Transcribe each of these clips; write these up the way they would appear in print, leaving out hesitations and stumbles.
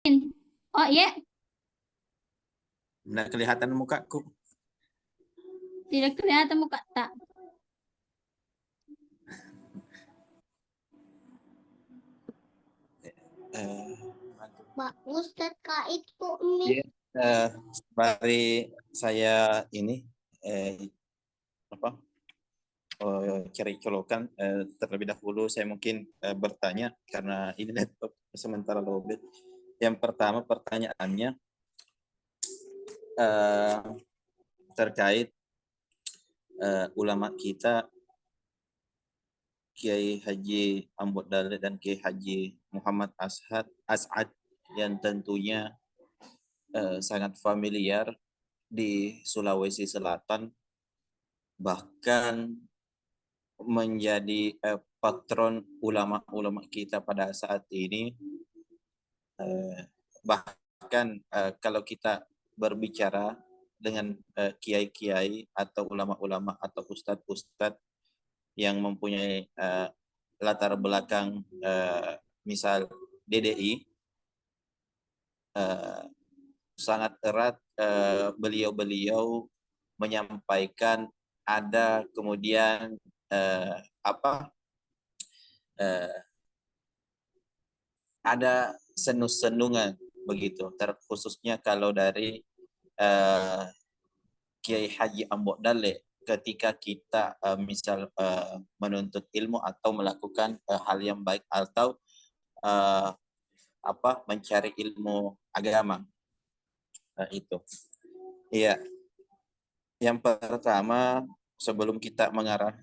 Oh iya, Nggak kelihatan mukaku. tidak kelihatan muka tak. Eh, Pak Ustadz Kak itu Iya, mari saya ini apa cari colokan terlebih dahulu saya mungkin bertanya karena ini laptop sementara lowbat. Yang pertama pertanyaannya eh, terkait ulama kita Kiai Haji Ambot Dalil dan Kiai Haji Muhammad As'ad yang tentunya sangat familiar di Sulawesi Selatan, bahkan menjadi patron ulama-ulama kita pada saat ini. Bahkan kalau kita berbicara dengan kiai-kiai atau ulama-ulama atau ustadz-ustadz yang mempunyai latar belakang misal DDI, sangat erat beliau-beliau menyampaikan ada kemudian ada senus-senungan begitu, terkhususnya kalau dari Kiai Haji Ambok Dale ketika kita misal menuntut ilmu atau melakukan hal yang baik atau mencari ilmu agama itu. Iya, yang pertama sebelum kita mengarah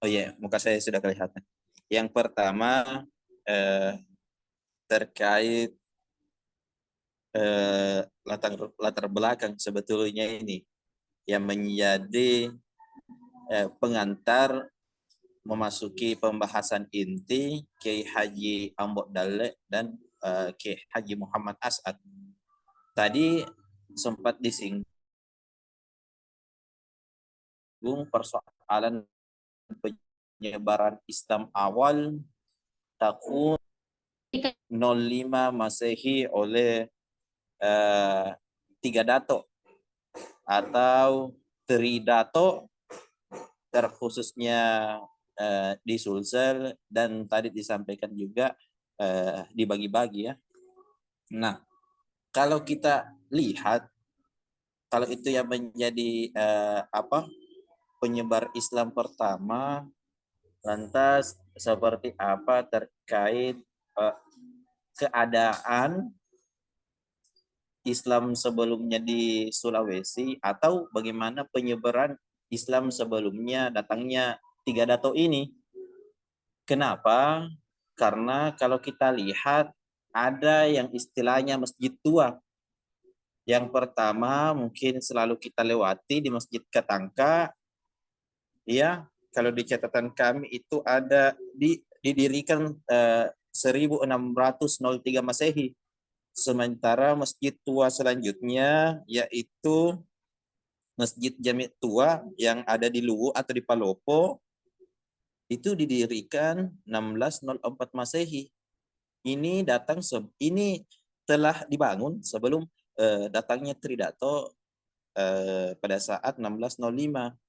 oh iya, muka saya sudah kelihatan. Yang pertama terkait latar belakang sebetulnya ini yang menjadi pengantar memasuki pembahasan inti Kiai Haji Ambok Dale dan Kiai Haji Muhammad As'ad. Tadi sempat disinggung persoalan penyebaran Islam awal tahun 05 Masehi oleh tiga dato atau Tridato, terkhususnya di Sulsel, dan tadi disampaikan juga dibagi-bagi ya. Nah, kalau kita lihat, kalau itu yang menjadi penyebar Islam pertama, lantas seperti apa terkait keadaan Islam sebelumnya di Sulawesi, atau bagaimana penyebaran Islam sebelumnya datangnya tiga dato ini. Kenapa? Karena kalau kita lihat ada yang istilahnya masjid tua. Yang pertama mungkin selalu kita lewati di Masjid Ketangka, ya. Kalau di catatan kami itu ada didirikan 1603 Masehi. Sementara masjid tua selanjutnya yaitu Masjid Jami Tua yang ada di Luwu atau di Palopo itu didirikan 1604 Masehi. Ini telah dibangun sebelum datangnya Tridato pada saat 1605.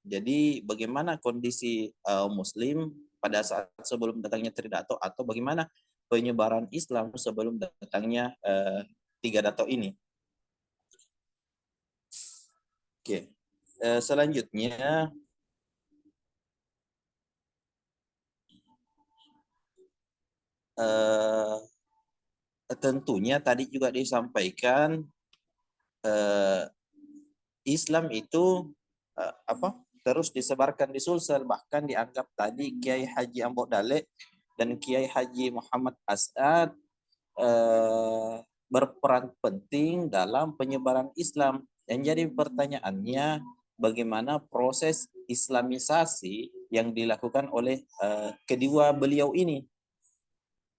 Jadi bagaimana kondisi Muslim pada saat sebelum datangnya Tridato, atau bagaimana penyebaran Islam sebelum datangnya tiga dato ini. Oke. Selanjutnya tentunya tadi juga disampaikan Islam itu terus disebarkan di Sulsel, bahkan dianggap tadi Kiai Haji Ambok Dale dan Kiai Haji Muhammad As'ad berperan penting dalam penyebaran Islam. Yang jadi pertanyaannya, bagaimana proses Islamisasi yang dilakukan oleh kedua beliau ini?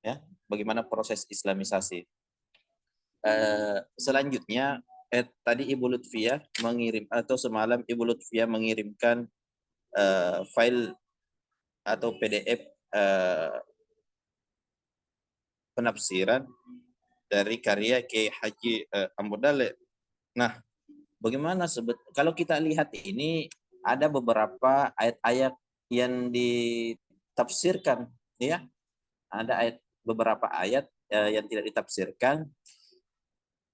Ya, bagaimana proses Islamisasi? Selanjutnya, tadi Ibu Lutfia mengirim, atau semalam Ibu Lutfia mengirimkan file atau PDF penafsiran dari karya Kiai Haji Ahmad Dahlan. Nah, bagaimana kalau kita lihat ini ada beberapa ayat-ayat yang ditafsirkan, ya. Ada beberapa ayat yang tidak ditafsirkan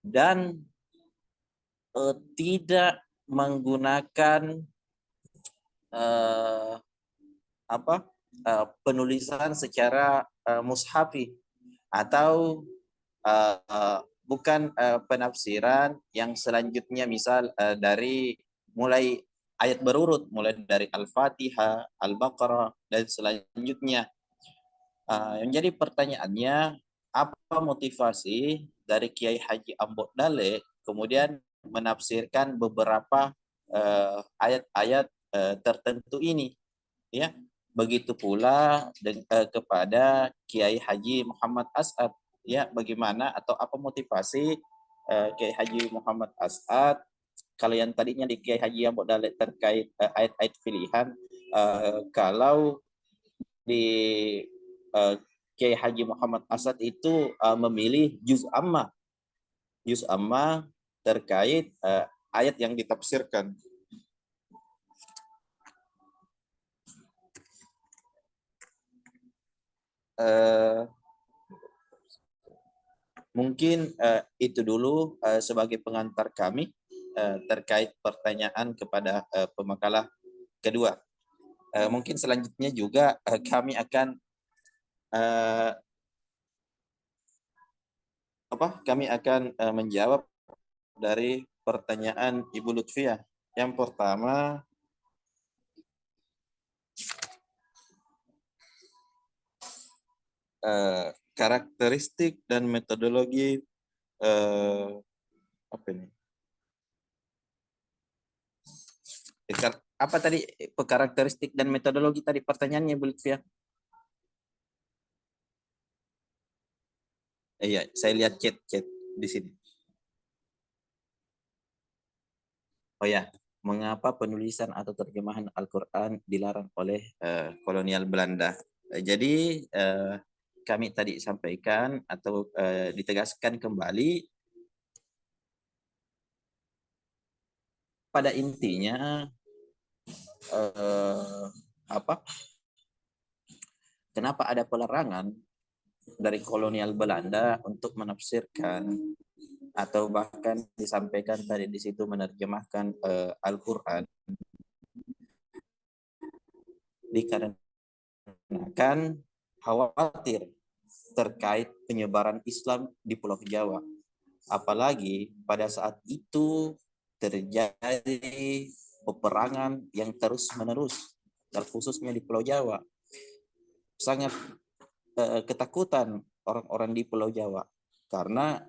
dan tidak menggunakan penulisan secara mushafi atau bukan penafsiran yang selanjutnya, misal dari mulai ayat berurut, mulai dari Al-Fatihah, Al-Baqarah, dan selanjutnya. Yang jadi pertanyaannya, apa motivasi dari Kiai Haji Ahmad Dahlan kemudian menafsirkan beberapa ayat-ayat tertentu ini, ya. Begitu pula kepada Kiai Haji Muhammad As'ad, ya, bagaimana atau apa motivasi Kiai Haji Muhammad As'ad kalau yang tadinya di Kiai Haji Ahmad Dahlan terkait ayat-ayat pilihan, kalau di Kiai Haji Muhammad As'ad itu memilih juz amma terkait ayat yang ditafsirkan. Mungkin itu dulu sebagai pengantar kami terkait pertanyaan kepada pemakalah kedua. Mungkin selanjutnya juga kami akan menjawab dari pertanyaan Ibu Lutfiah. Yang pertama, karakteristik dan metodologi apa ini? Apa tadi karakteristik dan metodologi tadi pertanyaannya, Bu Lutfiah? Iya, saya lihat chat di sini. Oh ya, mengapa penulisan atau terjemahan Al-Quran dilarang oleh kolonial Belanda? Jadi kami tadi sampaikan atau ditegaskan kembali, pada intinya kenapa ada pelarangan dari kolonial Belanda untuk menafsirkan atau bahkan disampaikan tadi di situ menerjemahkan Al-Quran, dikarenakan khawatir terkait penyebaran Islam di Pulau Jawa. Apalagi pada saat itu terjadi peperangan yang terus-menerus, khususnya di Pulau Jawa. Sangat ketakutan orang-orang di Pulau Jawa karena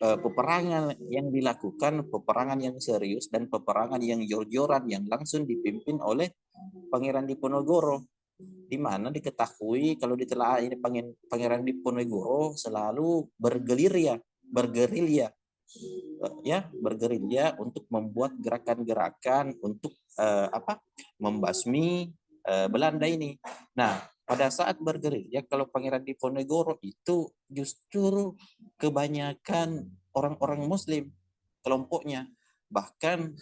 peperangan yang dilakukan, peperangan yang serius dan peperangan yang jor-joran yang langsung dipimpin oleh Pangeran Diponegoro, di mana diketahui kalau ditelaah ini Pangeran Diponegoro selalu bergerilya untuk membuat gerakan-gerakan untuk membasmi Belanda ini. Nah, pada saat bergerilya, kalau Pangeran Diponegoro itu justru kebanyakan orang-orang Muslim kelompoknya, bahkan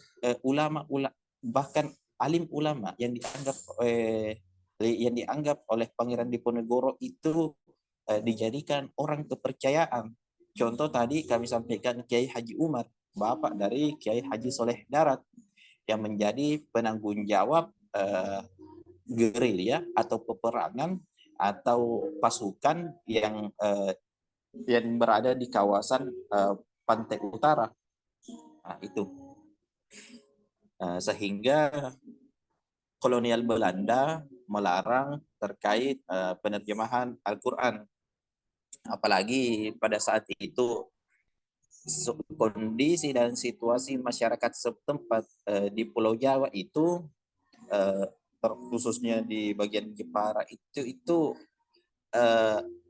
bahkan alim ulama yang dianggap oleh Pangeran Diponegoro itu dijadikan orang kepercayaan. Contoh tadi kami sampaikan Kiai Haji Umar, bapak dari Kiai Haji Soleh Darat, yang menjadi penanggung jawab gerilya atau peperangan atau pasukan yang berada di kawasan pantai utara. Nah, itu sehingga kolonial Belanda melarang terkait penerjemahan Al-Quran. Apalagi pada saat itu kondisi dan situasi masyarakat setempat di Pulau Jawa itu khususnya di bagian Jepara itu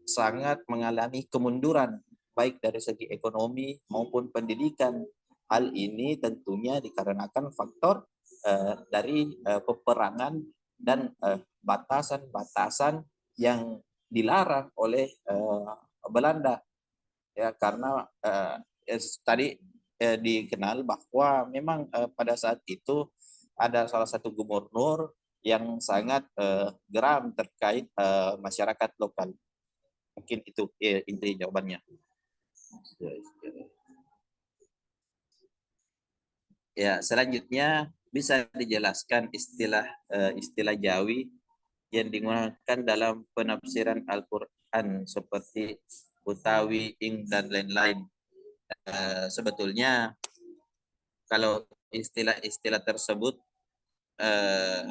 sangat mengalami kemunduran baik dari segi ekonomi maupun pendidikan. Hal ini tentunya dikarenakan faktor dari peperangan dan batasan-batasan yang dilarang oleh Belanda, ya, karena tadi dikenal bahwa memang pada saat itu ada salah satu gubernur yang sangat geram terkait masyarakat lokal. Mungkin itu inti jawabannya. Ya, selanjutnya bisa dijelaskan istilah Jawi yang digunakan dalam penafsiran Al-Quran seperti Utawi, Ing, dan lain-lain. Sebetulnya kalau istilah-istilah tersebut eh,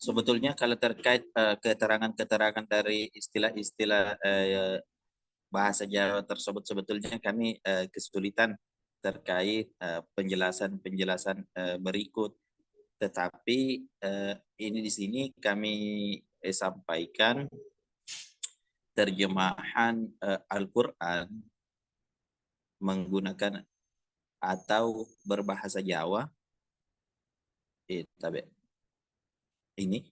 sebetulnya kalau terkait keterangan-keterangan dari istilah-istilah bahasa Jawa tersebut, sebetulnya kami kesulitan terkait penjelasan-penjelasan berikut. Tetapi ini di sini kami sampaikan terjemahan Al-Quran menggunakan atau berbahasa Jawa. Ini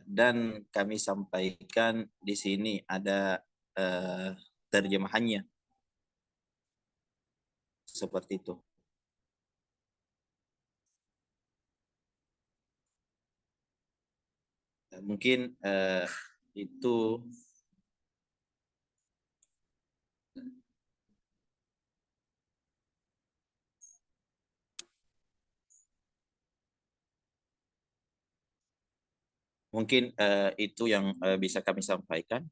dan kami sampaikan di sini ada terjemahannya seperti itu. Mungkin itu itu yang bisa kami sampaikan.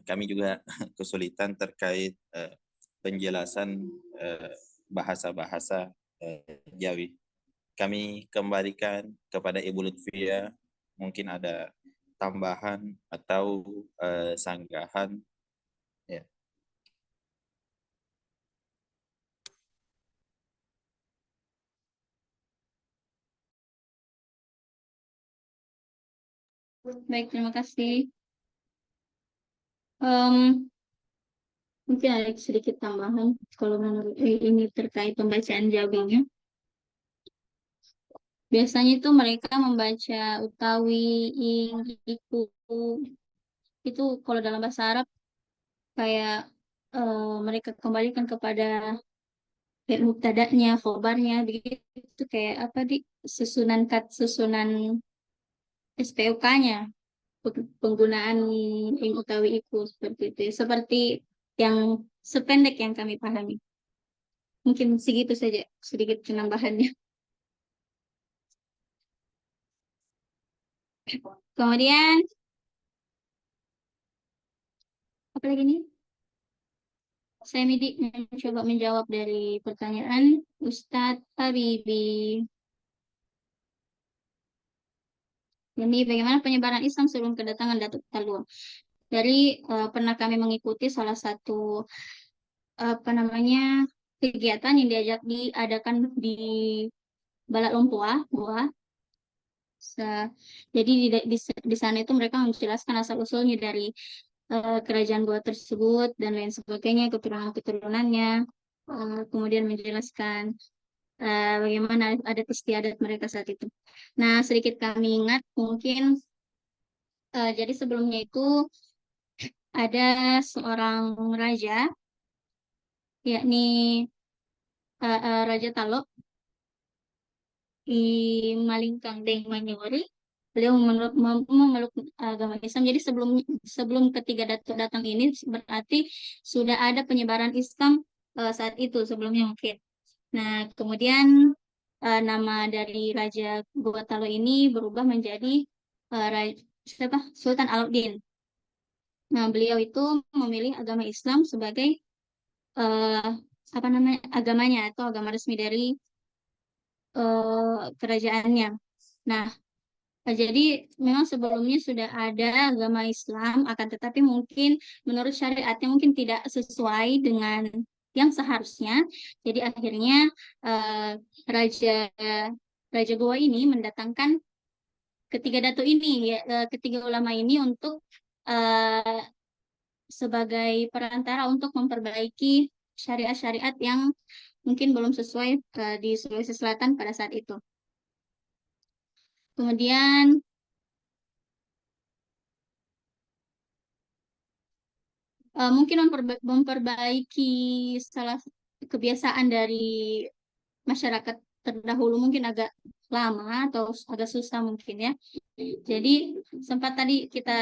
Kami juga kesulitan terkait penjelasan bahasa-bahasa Jawi. Kami kembalikan kepada Ibu Lutfia, mungkin ada tambahan atau sanggahan. Ya. Baik, terima kasih. Mungkin ada sedikit tambahan kalau menurut ini terkait pembacaan Jawinya. Biasanya itu mereka membaca Utawi, Ing, Iku. Itu kalau dalam bahasa Arab kayak mereka kembalikan kepada kayak mubtada'nya, khobarnya, begitu kayak apa di susunan SPOK-nya, penggunaan Ing Utawi Iku seperti itu. Seperti yang sependek yang kami pahami. Mungkin segitu saja sedikit penambahannya. Kemudian apa lagi nih? Saya mencoba menjawab dari pertanyaan Ustadz Habibi. Jadi bagaimana penyebaran Islam sebelum kedatangan Datuk Talua? Dari pernah kami mengikuti salah satu apa namanya kegiatan yang diadakan di Balat Lompoa, Goa. Jadi di sana itu mereka menjelaskan asal usulnya dari kerajaan Goa tersebut dan lain sebagainya, keturunan-keturunannya, kemudian menjelaskan bagaimana adat istiadat mereka saat itu. Nah, sedikit kami ingat mungkin jadi sebelumnya itu ada seorang raja, yakni Raja Talok di Malingkang Deng Manyori. Beliau memeluk agama Islam. Jadi sebelum ketiga datuk datang ini berarti sudah ada penyebaran Islam saat itu sebelumnya mungkin. Nah, kemudian nama dari Raja Gotalo ini berubah menjadi Sultan Alauddin. Nah, beliau itu memilih agama Islam sebagai eh, apa namanya agamanya atau agama resmi dari kerajaannya. Nah, Jadi memang sebelumnya sudah ada agama Islam, akan tetapi mungkin menurut syariatnya mungkin tidak sesuai dengan yang seharusnya. Jadi akhirnya eh, raja Raja Goa ini mendatangkan ketiga datu ini, ya, ketiga ulama ini untuk eh, sebagai perantara untuk memperbaiki syariat-syariat yang mungkin belum sesuai di Sulawesi Selatan pada saat itu. Kemudian mungkin memperbaiki salah kebiasaan dari masyarakat terdahulu mungkin agak lama atau agak susah mungkin ya. Jadi sempat tadi kita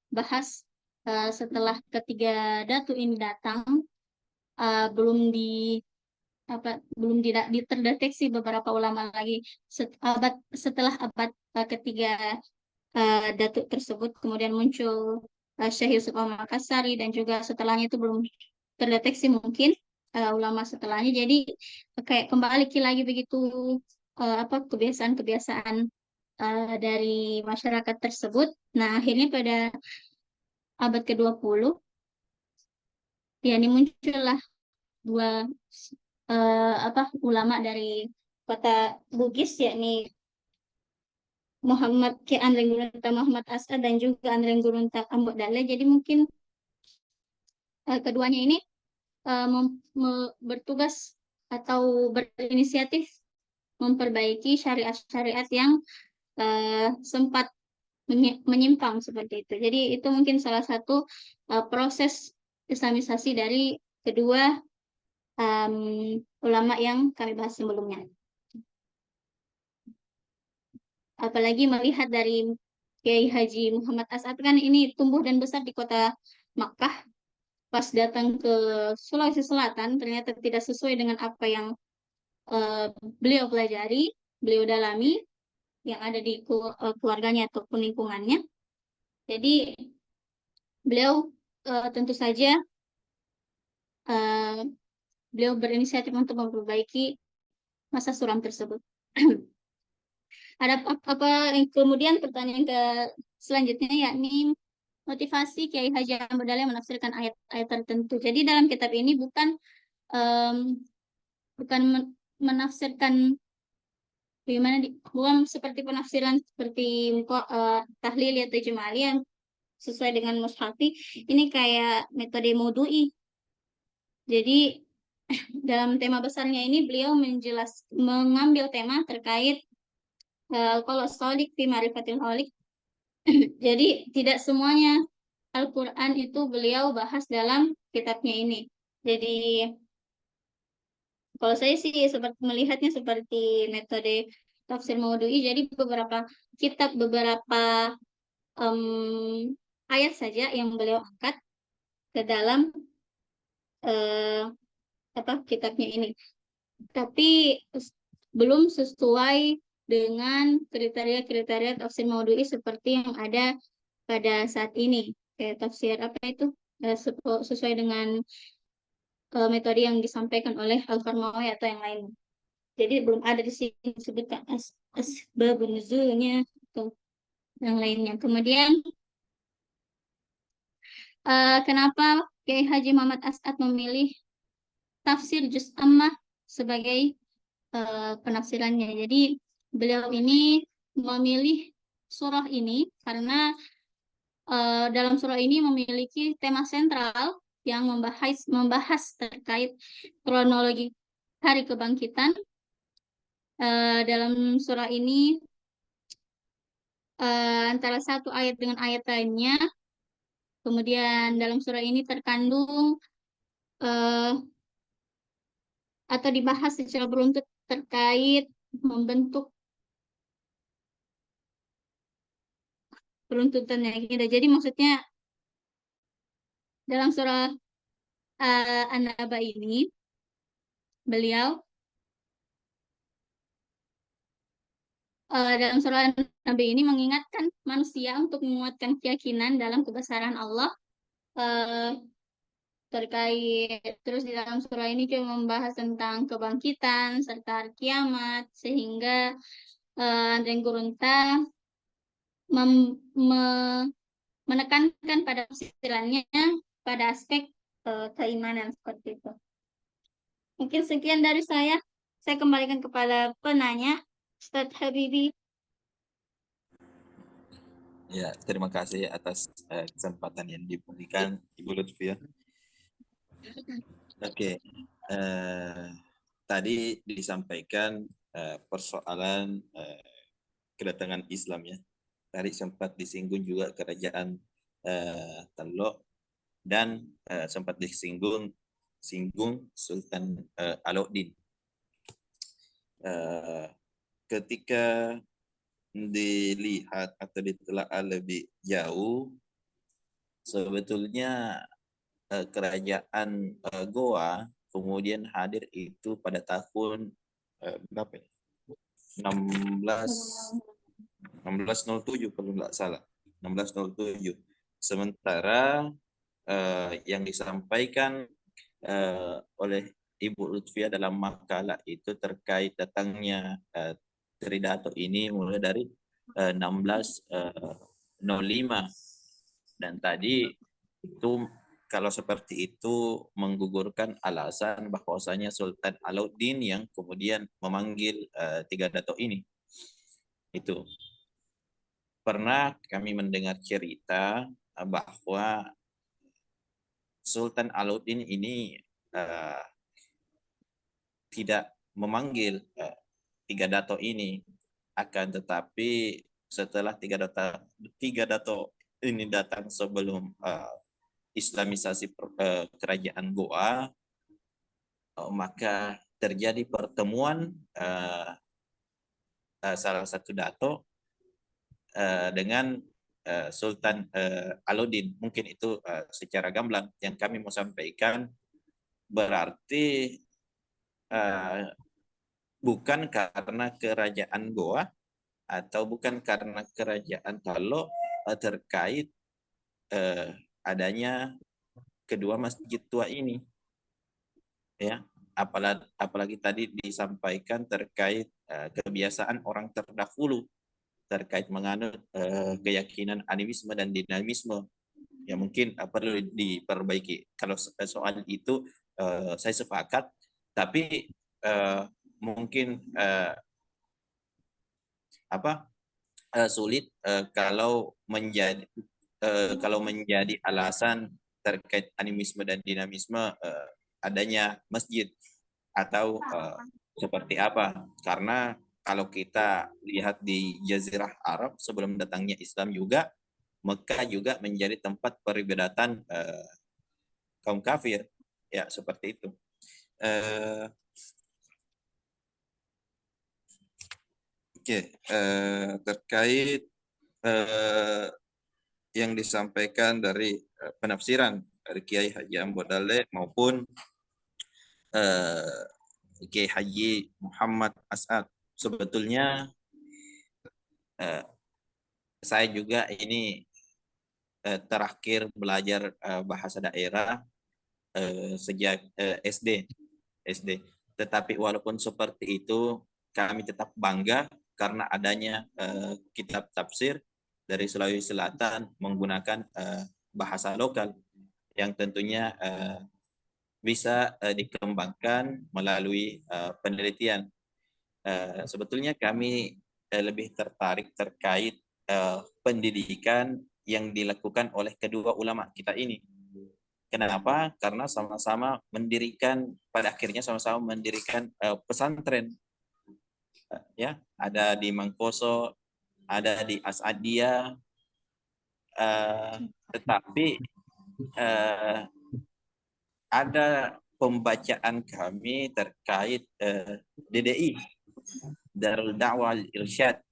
bahas setelah ketiga datu ini datang belum di belum tidak terdeteksi beberapa ulama lagi setelah abad ketiga datuk tersebut kemudian muncul Syekh Yusuf Al-Makassari dan juga setelahnya itu belum terdeteksi mungkin ulama setelahnya. Jadi kayak kembali lagi begitu kebiasaan-kebiasaan dari masyarakat tersebut. Nah, akhirnya pada abad ke-20 ya ini muncullah dua ulama dari kota Bugis yakni Muhammad Ki Anreng Gurunta Muhammad As'ad dan juga Anreng Gurunta Ambok Dale. Jadi mungkin keduanya ini bertugas atau berinisiatif memperbaiki syariat-syariat yang sempat menyimpang seperti itu. Jadi itu mungkin salah satu proses islamisasi dari kedua ulama yang kami bahas sebelumnya. Apalagi melihat dari Kiai Haji Muhammad As'ad kan ini tumbuh dan besar di kota Makkah. Pas datang ke Sulawesi Selatan ternyata tidak sesuai dengan apa yang beliau pelajari, beliau dalami yang ada di keluarganya ataupun lingkungannya. Jadi beliau tentu saja beliau berinisiatif untuk memperbaiki masa suram tersebut. Ada apa kemudian pertanyaan ke selanjutnya yakni motivasi Kiai Haji Ahmad Dahlan menafsirkan ayat-ayat tertentu. Jadi dalam kitab ini bukan menafsirkan bagaimana bukan seperti penafsiran seperti tahlil atau jumali yang sesuai dengan mushafi. Ini kayak metode maudu'i. Jadi dalam tema besarnya ini beliau mengambil tema terkait kalau solik fi ma'rifatil holik. Jadi tidak semuanya Al-Quran itu beliau bahas dalam kitabnya ini. Jadi kalau saya sih seperti melihatnya seperti metode tafsir maudhu'i. Jadi beberapa kitab, beberapa ayat saja yang beliau angkat ke dalam kitabnya ini. Tapi belum sesuai dengan kriteria-kriteria tafsir maudhu'i seperti yang ada pada saat ini. Kayak tafsir apa itu sesuai dengan metode yang disampaikan oleh Al-Farmawi atau yang lain. Jadi belum ada di sini disebutkan asbab nuzulnya atau yang lainnya. Kemudian kenapa Kiai Haji Muhammad As'ad memilih tafsir Juz Ammah sebagai penafsirannya? Jadi beliau ini memilih surah ini karena dalam surah ini memiliki tema sentral yang membahas terkait kronologi hari kebangkitan. Dalam surah ini antara satu ayat dengan ayat lainnya. Kemudian dalam surah ini terkandung atau dibahas secara beruntut terkait membentuk peruntutannya. Jadi maksudnya dalam surah An-Naba ini beliau dalam surah Nabi ini mengingatkan manusia untuk menguatkan keyakinan dalam kebesaran Allah terkait terus di dalam surah ini juga membahas tentang kebangkitan serta hari kiamat sehingga Andreng Gurunta menekankan pada penafsirannya pada aspek keimanan seperti itu. Mungkin sekian dari saya. Saya kembalikan kepada penanya, Ustadz Habibi. Ya, terima kasih atas kesempatan yang diberikan Ibu Lutfia. Oke, tadi disampaikan persoalan kedatangan Islam ya. Tadi sempat disinggung juga kerajaan Teluk dan sempat disinggung Sultan Alauddin. Ketika dilihat atau ditelaah lebih jauh, sebetulnya kerajaan Goa kemudian hadir itu pada tahun berapa ya? 1607 kalau nggak salah, 1607. Sementara yang disampaikan oleh Ibu Lutfia dalam makalah itu terkait datangnya Tridato ini mulai dari 1605, dan tadi itu kalau seperti itu menggugurkan alasan bahwasanya Sultan Alauddin yang kemudian memanggil tiga dato ini. Itu pernah kami mendengar cerita bahwa Sultan Alauddin ini tidak memanggil tiga dato ini, akan tetapi setelah tiga dato ini datang sebelum Islamisasi kerajaan Goa, maka terjadi pertemuan salah satu dato dengan Sultan Alauddin. Mungkin itu secara gamblang yang kami mau sampaikan, berarti bukan karena kerajaan Goa atau bukan karena kerajaan Talo terkait adanya kedua masjid tua ini, ya. Apalagi tadi disampaikan terkait kebiasaan orang terdahulu terkait menganut keyakinan animisme dan dinamisme, ya mungkin perlu diperbaiki. Kalau soal itu saya sepakat, tapi mungkin sulit kalau menjadi alasan terkait animisme dan dinamisme adanya masjid atau seperti apa, karena kalau kita lihat di Jazirah Arab sebelum datangnya Islam juga, Mekah juga menjadi tempat peribadatan kaum kafir, ya seperti itu. Terkait yang disampaikan dari penafsiran dari Kiai Haji Ambo Dale maupun Kiai Haji Muhammad As'ad, sebetulnya saya juga ini terakhir belajar bahasa daerah sejak SD. Tetapi walaupun seperti itu, kami tetap bangga karena adanya kitab tafsir dari Sulawesi Selatan menggunakan bahasa lokal yang tentunya bisa dikembangkan melalui penelitian. Sebetulnya kami lebih tertarik terkait pendidikan yang dilakukan oleh kedua ulama kita ini. Kenapa? Karena sama-sama pada akhirnya sama-sama mendirikan pesantren. Ya, ada di Mangkoso, ada di Asadia, tetapi ada pembacaan kami terkait DDI, Darul Da'wah Irsyad.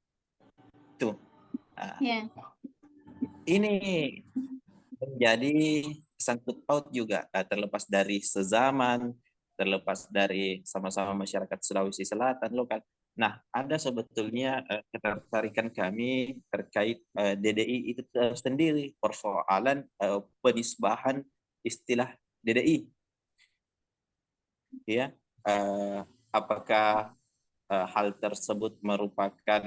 Tuh. Ini menjadi sangkut paut juga, terlepas dari sezaman, terlepas dari sama-sama masyarakat Sulawesi Selatan lokal. Nah, ada sebetulnya ketertarikan kami terkait DDI itu sendiri, persoalan penisbahan istilah DDI. Ya, apakah hal tersebut merupakan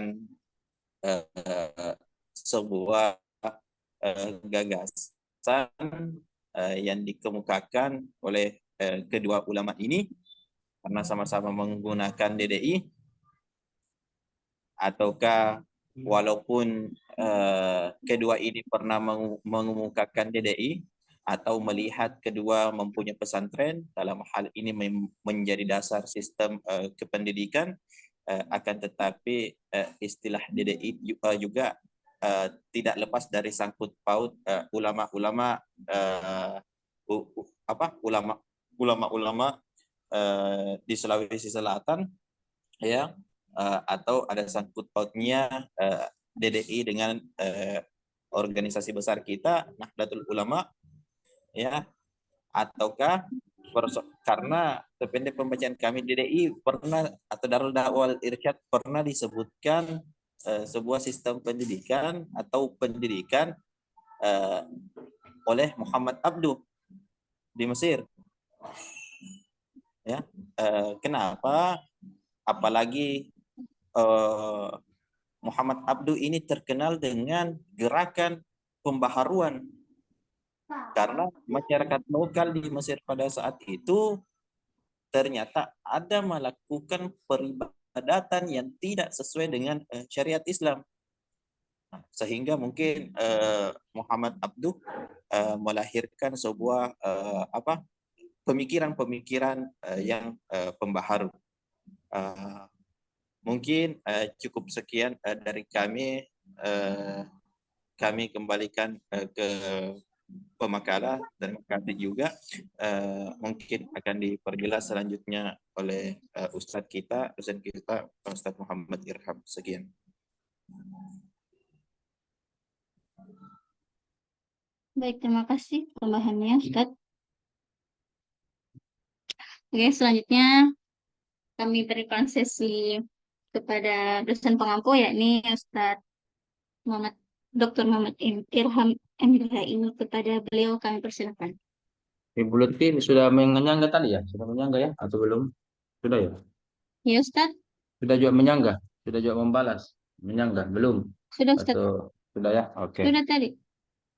sebuah gagasan yang dikemukakan oleh kedua ulama ini, karena sama-sama menggunakan DDI, ataukah walaupun kedua ini pernah mengemukakan DDI atau melihat kedua mempunyai pesantren, dalam hal ini menjadi dasar sistem kependidikan, akan tetapi istilah DDI juga tidak lepas dari sangkut paut ulama-ulama ulama-ulama di Sulawesi Selatan, ya, atau ada sangkut pautnya DDI dengan organisasi besar kita Nahdlatul Ulama, ya, ataukah karena sependek pembacaan kami DDI pernah, atau Darul Dakwah Irsyad pernah disebutkan sebuah sistem pendidikan atau pendidikan oleh Muhammad Abduh di Mesir, ya. Kenapa? Apalagi Muhammad Abduh ini terkenal dengan gerakan pembaharuan, karena masyarakat lokal di Mesir pada saat itu ternyata ada melakukan peribadatan yang tidak sesuai dengan syariat Islam. Sehingga mungkin Muhammad Abduh melahirkan sebuah pemikiran-pemikiran yang pembaharu. Mungkin cukup sekian dari kami. Kami kembalikan ke pemakalah, dan terima kasih juga. Mungkin akan diperjelas selanjutnya oleh Ustadz kita, dosen kita, Ustadz Muhammad Irham. Sekian. Baik, terima kasih tambahannya, Ustadz. Oke, selanjutnya kami berikan sesi kepada dosen pengampu, yakni Ustadz Dr. Muhammad Irham MDH. Ini kepada beliau kami persilakan. Ibu Lutfi sudah menyanggah tadi ya? Sudah menyanggah ya? Atau belum? Sudah ya? Ya, Ustadz. Sudah juga menyanggah? Sudah juga membalas? Menyanggah? Belum? Sudah, Ustadz. Atau sudah ya? Oke. Sudah tadi.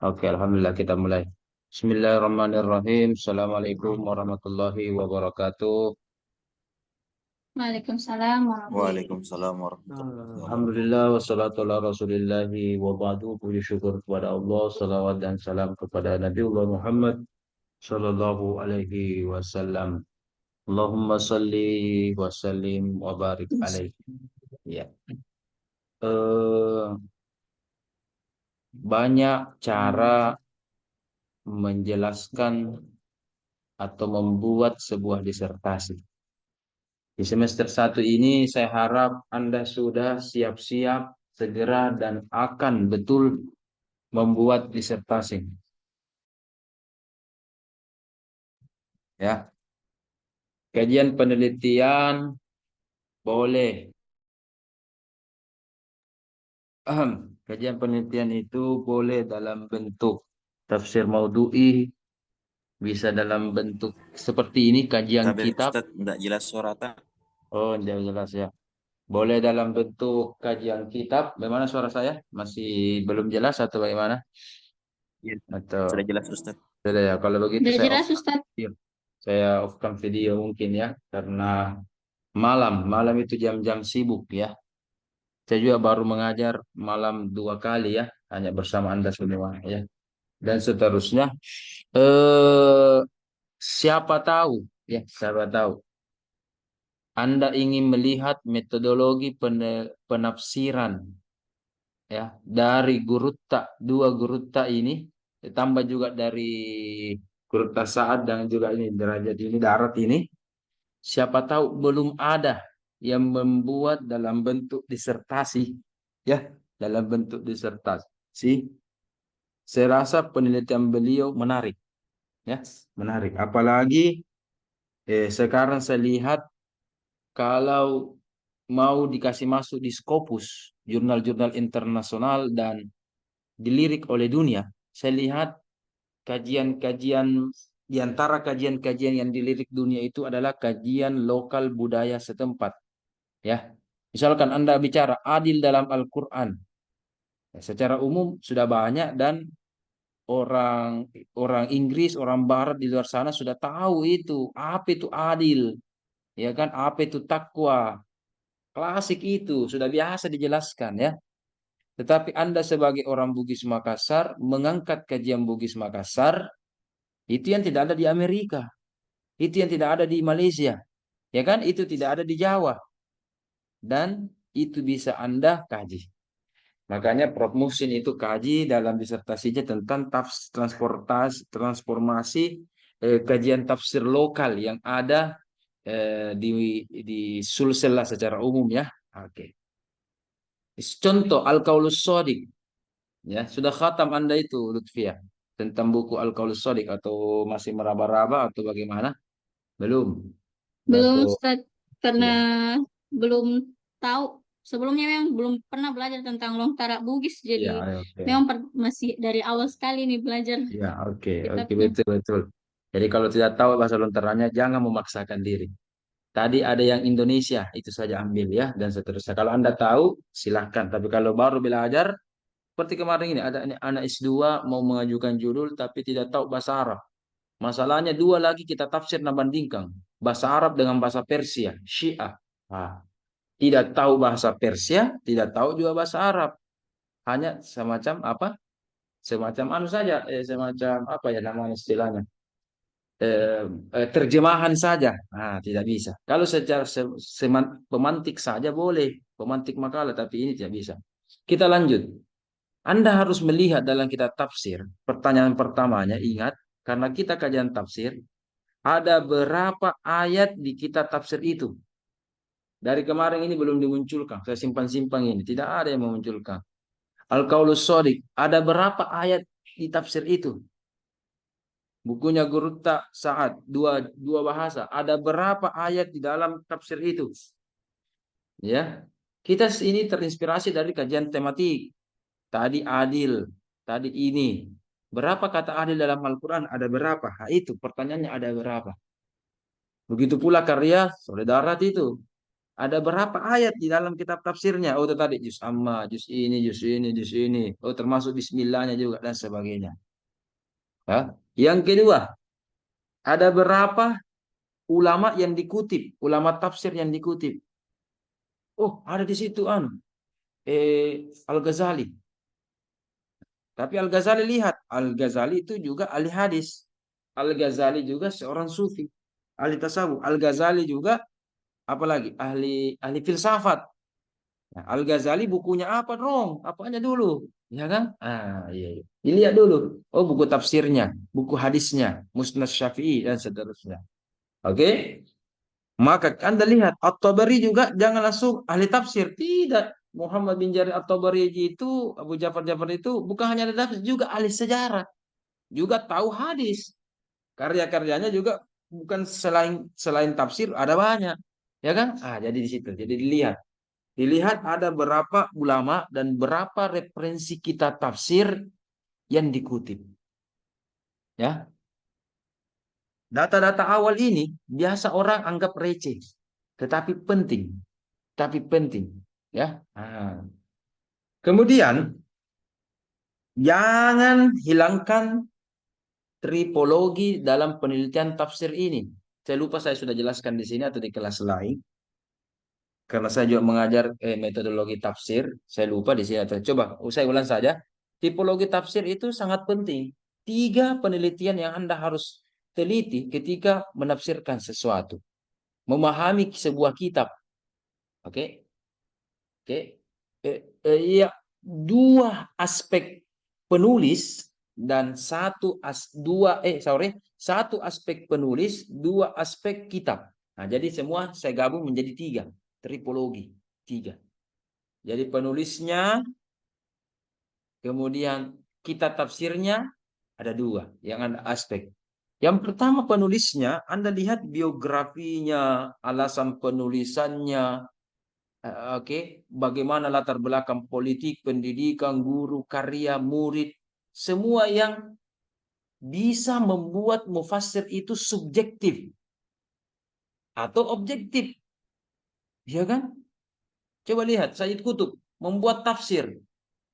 Oke, Alhamdulillah, kita mulai. Bismillahirrahmanirrahim. Assalamualaikum warahmatullahi wabarakatuh. Waalaikumsalam warahmatullahi Waalaikumsalam warahmatullahi wabarakatuh. Alhamdulillah, wassalatu ala rasulillahi wa ba'du. Puji syukur kepada Allah, salawat dan salam kepada Nabiullah Muhammad sallallahu alaihi wasallam. Allahumma salli wa sallim wa barik alaihi. Ya. Banyak cara menjelaskan atau membuat sebuah disertasi. Di semester 1 ini saya harap Anda sudah siap-siap segera dan akan betul membuat disertasi. Ya. Kajian penelitian boleh. Kajian penelitian itu boleh dalam bentuk tafsir maudhu'i, bisa dalam bentuk seperti ini, kajian kitab. Ustaz, enggak jelas suara tak? Oh, tidak jelas ya. Boleh dalam bentuk kajian kitab. Bagaimana suara saya? Masih belum jelas atau bagaimana? Ya, Atau sudah jelas Ustaz. sudah ya. Kalau begitu Sudah jelas, Ustadz. saya off-kan video mungkin ya, karena malam itu jam-jam sibuk ya. Saya juga baru mengajar malam 2 kali ya, hanya bersama Anda semua ya. Dan seterusnya. Siapa tahu ya, siapa tahu Anda ingin melihat metodologi penafsiran ya dari dua gurutta ini, ditambah juga dari gurutta Sa'ad dan juga ini derajat ini darat ini. Siapa tahu belum ada yang membuat dalam bentuk disertasi ya, dalam bentuk disertasi. Saya rasa penelitian beliau menarik ya, menarik. Apalagi sekarang saya lihat kalau mau dikasih masuk di Scopus, jurnal-jurnal internasional dan dilirik oleh dunia, saya lihat kajian-kajian, di antara kajian-kajian yang dilirik dunia itu adalah kajian lokal budaya setempat. Ya, misalkan Anda bicara adil dalam Al-Quran, Ya, secara umum sudah banyak dan orang orang Inggris, orang Barat di luar sana sudah tahu apa itu adil, ya kan? Apa itu takwa? Klasik itu sudah biasa dijelaskan ya. Tetapi Anda sebagai orang Bugis Makassar mengangkat kajian Bugis Makassar itu yang tidak ada di Amerika, itu yang tidak ada di Malaysia, ya kan? Itu tidak ada di Jawa dan itu bisa Anda kaji. Makanya Prof. Muhsin itu kaji dalam disertasinya tentang transformasi kajian tafsir lokal yang ada di Sulsel lah secara umum ya. Oke. Contoh Al-Qaulus Shadiq ya, sudah khatam Anda itu Lutfia tentang buku Al-Qaulus Shadiq atau masih meraba-raba atau bagaimana? Belum. Belum Atau Ustaz, karena ya, belum tahu. Sebelumnya memang belum pernah belajar tentang Lontara Bugis, ya, jadi oke. memang masih dari awal sekali nih belajar Ya, oke, oke, kitabnya. betul, betul. Jadi kalau tidak tahu bahasa lontarannya, jangan memaksakan diri. Tadi ada yang Indonesia, itu saja ambil ya, dan seterusnya. Kalau Anda tahu, silahkan. Tapi kalau baru belajar, seperti kemarin ini, ada anak S2 mau mengajukan judul, tapi tidak tahu bahasa Arab. Masalahnya dua lagi kita tafsir dan bandingkan. Bahasa Arab dengan bahasa Persia, Syiah. Nah, tidak tahu bahasa Persia, tidak tahu juga bahasa Arab. Hanya semacam apa? Semacam anu saja, semacam apa ya namanya istilahnya? Terjemahan saja. Nah, tidak bisa. Kalau secara pemantik saja boleh, pemantik makalah, tapi ini tidak bisa. Kita lanjut. Anda harus melihat dalam kitab tafsir. Pertanyaan pertamanya, ingat, karena kita kajian tafsir, ada berapa ayat di kitab tafsir itu? Dari kemarin ini belum dimunculkan. Saya simpan-simpan ini. Tidak ada yang memunculkan. Al-Qaulus Shadiq. Ada berapa ayat di tafsir itu? Bukunya Gurutta Sa'ad, dua bahasa. Ada berapa ayat di dalam tafsir itu? Ya, kita ini terinspirasi dari kajian tematik. Tadi adil, tadi ini. Berapa kata adil dalam Al-Quran? Ada berapa? Nah, itu pertanyaannya ada berapa? Begitu pula karya Soleh Darat itu. Ada berapa ayat di dalam kitab tafsirnya? Oh, itu tadi juz amma, juz ini, juz ini, juz ini. Oh, termasuk bismillahnya juga dan sebagainya. Ya. Yang kedua, ada berapa ulama yang dikutip, ulama tafsir yang dikutip. Oh, ada di situ Al-Ghazali. Tapi Al-Ghazali lihat, Al-Ghazali itu juga ahli hadis. Al-Ghazali juga seorang sufi, ahli tasawuf. Al-Ghazali juga apalagi ahli ahli filsafat. Nah, Al-Ghazali bukunya apa dong? Apanya dulu? Ya kan? Ah, iya, iya. Dilihat dulu. Oh, buku tafsirnya, buku hadisnya, Musnad Syafi'i dan seterusnya. Oke? Maka Anda lihat At-Tabari juga jangan langsung ahli tafsir. Tidak. Muhammad bin Jarir At-Tabari itu, Abu Ja'far itu bukan hanya ahli tafsir, juga ahli sejarah. Juga tahu hadis. Karya-karyanya juga bukan selain selain tafsir ada banyak. Ya kan? Ah, jadi di situ. Jadi dilihat. Dilihat ada berapa ulama dan berapa referensi kita tafsir yang dikutip. Ya. Data-data awal ini biasa orang anggap receh, tetapi penting. Tapi penting, ya. Nah, kemudian jangan hilangkan tripologi dalam penelitian tafsir ini. Saya lupa saya sudah jelaskan di sini atau di kelas lain. Karena saya juga mengajar metodologi tafsir, saya lupa di sini. Coba saya ulang saja. Tipologi tafsir itu sangat penting. 3 penelitian yang Anda harus teliti ketika menafsirkan sesuatu. Memahami sebuah kitab. Oke? Oke? Ya, 2 aspek penulis dan satu aspek penulis, 2 aspek kitab. Nah, jadi semua saya gabung menjadi 3, tripologi 3. Jadi penulisnya, kemudian kitab tafsirnya ada 2 yang ada aspek. Yang pertama penulisnya, Anda lihat biografinya, alasan penulisannya, oke, bagaimana latar belakang politik, pendidikan, guru, karya, murid, semua yang bisa membuat mufassir itu subjektif atau objektif, ya kan? Coba lihat Sayyid Qutb membuat tafsir,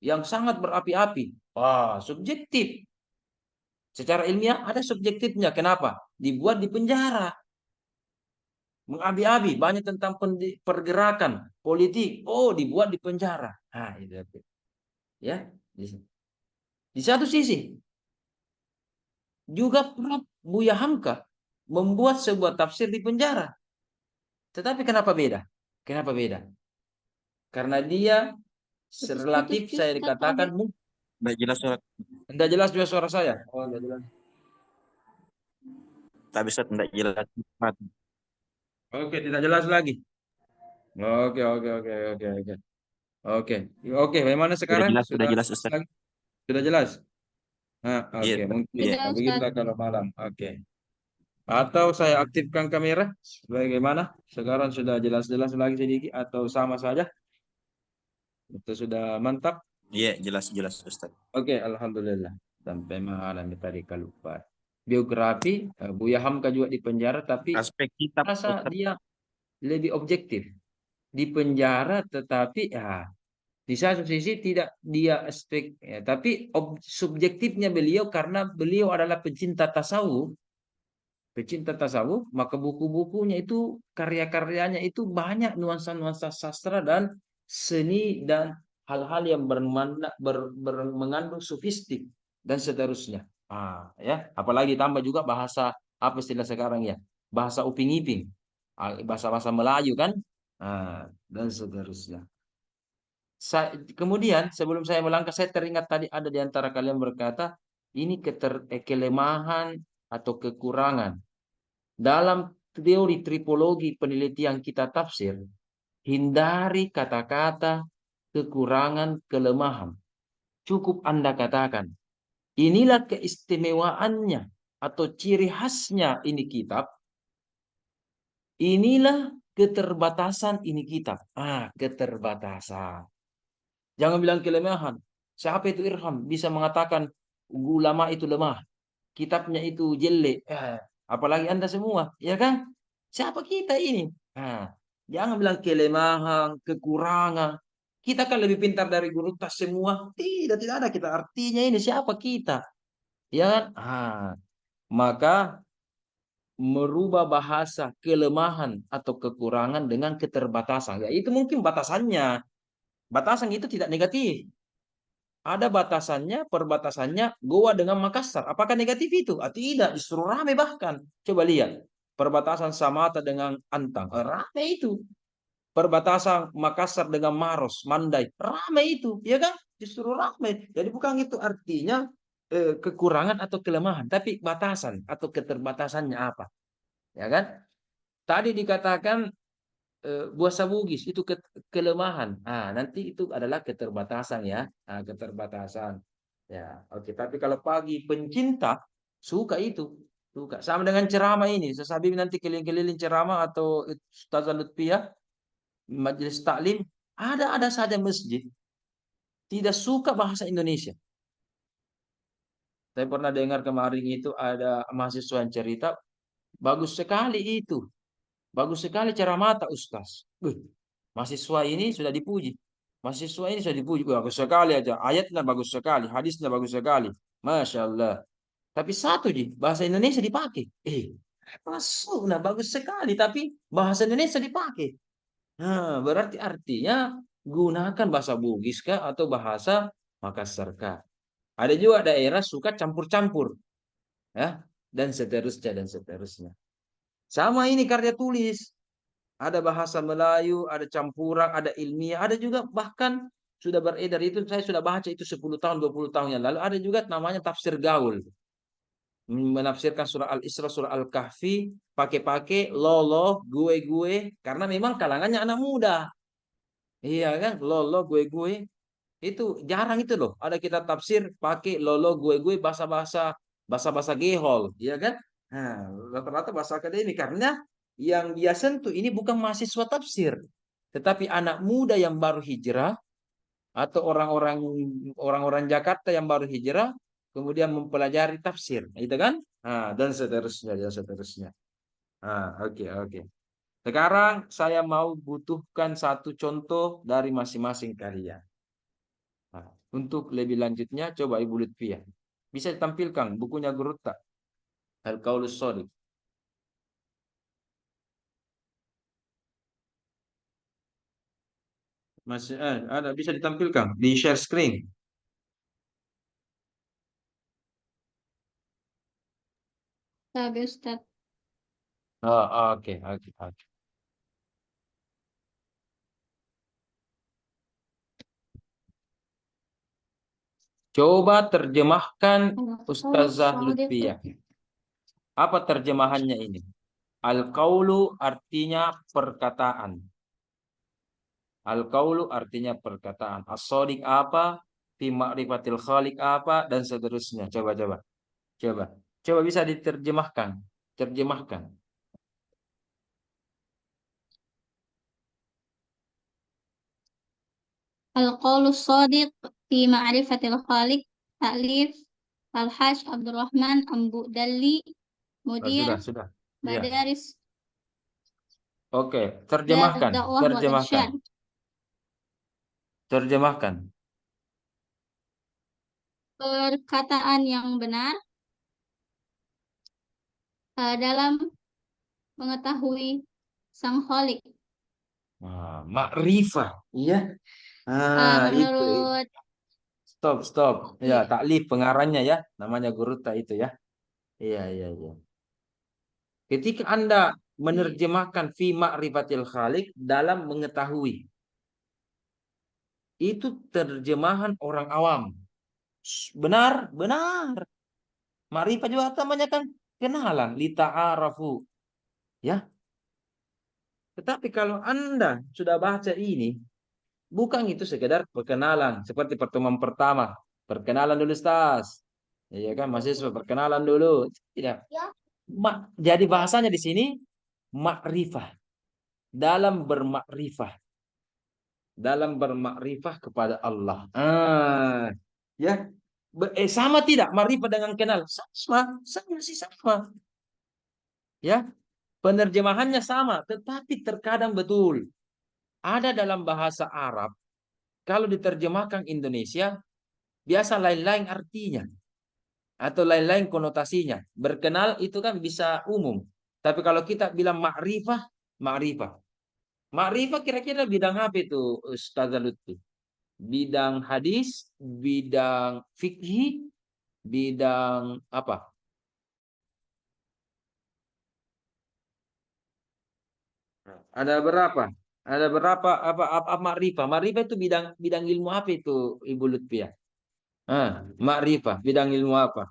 yang sangat berapi-api. Wah, subjektif. Secara ilmiah ada subjektifnya. Kenapa? Dibuat di penjara. Mengabi-abi, banyak tentang pergerakan politik. Oh, dibuat di penjara. Nah, itu. Ya. Di satu sisi juga Prof. Buya Hamka membuat sebuah tafsir di penjara. Tetapi kenapa beda? Kenapa beda? Karena dia relatif saya dikatakan Nggak jelas suara. tidak jelas juga suara saya. Oh, tidak jelas. Tapi Ustaz nggak jelas. Oke, tidak jelas lagi. Oke, oke, oke, oke, oke. Oke, oke. Bagaimana sekarang? Sudah jelas Ustaz. Sudah jelas. Nah, Iya, oke, mungkin iya. Sudah, begitu Ustaz. kalau malam. Oke. Atau saya aktifkan kamera? Bagaimana? Sekarang sudah jelas-jelas lagi sedikit atau sama saja? Itu sudah mantap. Iya, jelas Ustaz. Oke, alhamdulillah. Sampai malam tadi lupa. Biografi Buya Hamka juga di penjara, tapi Aspek kitab rasa Ustaz. dia lebih objektif. Di penjara, tetapi ya di satu sisi tidak dia aspek, ya, tapi subjektifnya beliau karena beliau adalah pecinta tasawuf, maka buku-bukunya itu, karya-karyanya itu banyak nuansa-nuansa sastra dan seni dan hal-hal yang mengandung sofistik dan seterusnya. Ya, apalagi tambah juga bahasa apa istilah sekarang ya, bahasa uping-iping, bahasa-bahasa Melayu kan, dan seterusnya. Kemudian sebelum saya melangkah, saya teringat tadi ada di antara kalian berkata ini kelemahan atau kekurangan. Dalam teori tripologi penelitian kita tafsir, hindari kata-kata kekurangan, kelemahan. Cukup Anda katakan, inilah keistimewaannya atau ciri khasnya ini kitab. Inilah keterbatasan ini kitab. Keterbatasan. Jangan bilang kelemahan. Siapa itu Irham bisa mengatakan ulama itu lemah, kitabnya itu jelek. Apalagi Anda semua, ya kan? Siapa kita ini? Jangan bilang kelemahan, kekurangan. Kita kan lebih pintar dari guru tas semua. Tidak ada kita. Artinya ini siapa kita? Ya kan? Maka merubah bahasa kelemahan atau kekurangan dengan keterbatasan. Ya itu mungkin batasannya. Batasan itu tidak negatif. Ada batasannya, perbatasannya Goa dengan Makassar. Apakah negatif itu? Tidak, justru rame bahkan. Coba lihat. Perbatasan Samata dengan Antang. Rame itu. Perbatasan Makassar dengan Maros, Mandai. Rame itu. Ya kan? Justru rame. Jadi bukan itu artinya kekurangan atau kelemahan. Tapi batasan atau keterbatasannya apa. Ya kan? Tadi dikatakan buasa bugis itu kelemahan. Nanti itu adalah keterbatasan ya. Keterbatasan. Ya, oke. Tapi kalau pagi pencinta suka itu, suka. Sama dengan ceramah ini. Sesabi nanti keliling-keliling ceramah atau Ustazah Lutfiah, majelis taklim, ada saja masjid tidak suka bahasa Indonesia. Saya pernah dengar kemarin itu ada mahasiswa yang cerita, bagus sekali itu. Bagus sekali cara mata Ustaz. Mahasiswa ini sudah dipuji. Mahasiswa ini sudah dipuji. Bagus sekali aja. Ayatnya bagus sekali. Hadisnya bagus sekali. Masya Allah. Tapi satu bahasa Indonesia dipakai. Masuk. Nah, bagus sekali. Tapi bahasa Indonesia dipakai. Berarti artinya gunakan bahasa Bugis kah atau bahasa Makassar kah. Ada juga daerah suka campur-campur. Ya. Dan seterusnya dan seterusnya. Sama ini karya tulis. Ada bahasa Melayu, ada campuran, ada ilmiah, ada juga bahkan sudah beredar itu, saya sudah baca itu 10 tahun, 20 tahun yang lalu, ada juga namanya tafsir gaul. Menafsirkan surah Al-Isra, surah Al-Kahfi, pakai-pakai lolo, gue, karena memang kalangannya anak muda. Iya kan, lolo, gue. Itu jarang itu loh, ada kita tafsir pakai lolo, gue, bahasa-bahasa gehol, iya kan? Rata-rata bahasa akademik, karena yang dia sentuh ini bukan mahasiswa tafsir, tetapi anak muda yang baru hijrah atau orang-orang Jakarta yang baru hijrah kemudian mempelajari tafsir, itu kan? Dan seterusnya. Oke. Sekarang saya mau butuhkan satu contoh dari masing-masing kalian. Untuk lebih lanjutnya, coba Ibu Lutfiah. Bisa ditampilkan bukunya Gurutta, Al-Qaulus Shadiq. Masih ada, bisa ditampilkan di share screen. Tapi Ustaz, Oh, oke, oke, oke. Coba terjemahkan Al-Qaulus Ustazah Shadiq. Lutfiah. Apa terjemahannya ini? Al-qaulu artinya perkataan. Al-qaulu artinya perkataan. As-shadiq apa? Fi ma'rifatil khaliq apa? Dan seterusnya. Coba, coba. Coba. Coba bisa diterjemahkan. Terjemahkan. Al-Qaulus Shadiq fi Ma'rifatil Khaliq. Ta'lif Al-Hajj Abdurrahman Ambu Dalli, Oh, Mudir sudah. Ya. Madaris Oke, Dar terjemahkan. Dakwah wal Terjemahkan. Irsyad. Terjemahkan. Perkataan yang benar dalam mengetahui Sang Khalik. Makrifah. Iya. Itu. Menurut Stop, stop. Ya, iya, taklif pengarangnya ya. Namanya Gurutta itu ya. Iya, iya, iya. Ketika Anda iya, menerjemahkan fi ma'rifatil khaliq dalam mengetahui. Itu terjemahan orang awam. Benar, benar. Ma'rifah juga namanya kan kenalan. Lita'arafu. Ya. Tetapi kalau Anda sudah baca ini, bukan itu sekedar perkenalan. Seperti pertemuan pertama. Perkenalan dulu, Stas. Iya kan, mahasiswa perkenalan dulu. Tidak. Ya. Jadi bahasanya di sini makrifah. Dalam bermakrifah. Dalam bermakrifah kepada Allah. Ya. Sama tidak makrifah dengan kenal? Sama, sama sih sama. Ya. Penerjemahannya sama, tetapi terkadang betul. Ada dalam bahasa Arab, kalau diterjemahkan Indonesia, biasa lain-lain artinya. Atau lain-lain konotasinya. Berkenal itu kan bisa umum. Tapi kalau kita bilang makrifah, makrifah. Makrifah kira-kira bidang apa itu Ustaz Lutfi? Bidang hadis, bidang fikih, bidang apa? Ada berapa? Ada berapa apa makrifah? Makrifah itu bidang bidang ilmu apa itu Ibu Lutfiah? Makrifah, bidang ilmu apa?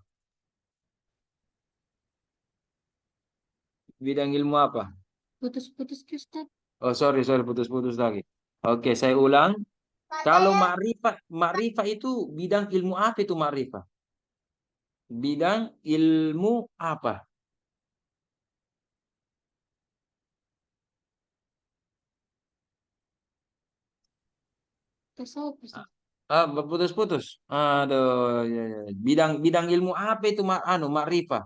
Bidang ilmu apa? putus-putus Ustaz. Oh, sorry, sorry, putus-putus lagi. Oke, saya ulang. Kalau Katanya makrifah, makrifah itu bidang ilmu apa itu makrifah? Bidang ilmu apa? Tasawuf Ustaz. Putus-putus. Aduh, ya, ya. Bidang bidang ilmu apa itu makrifah?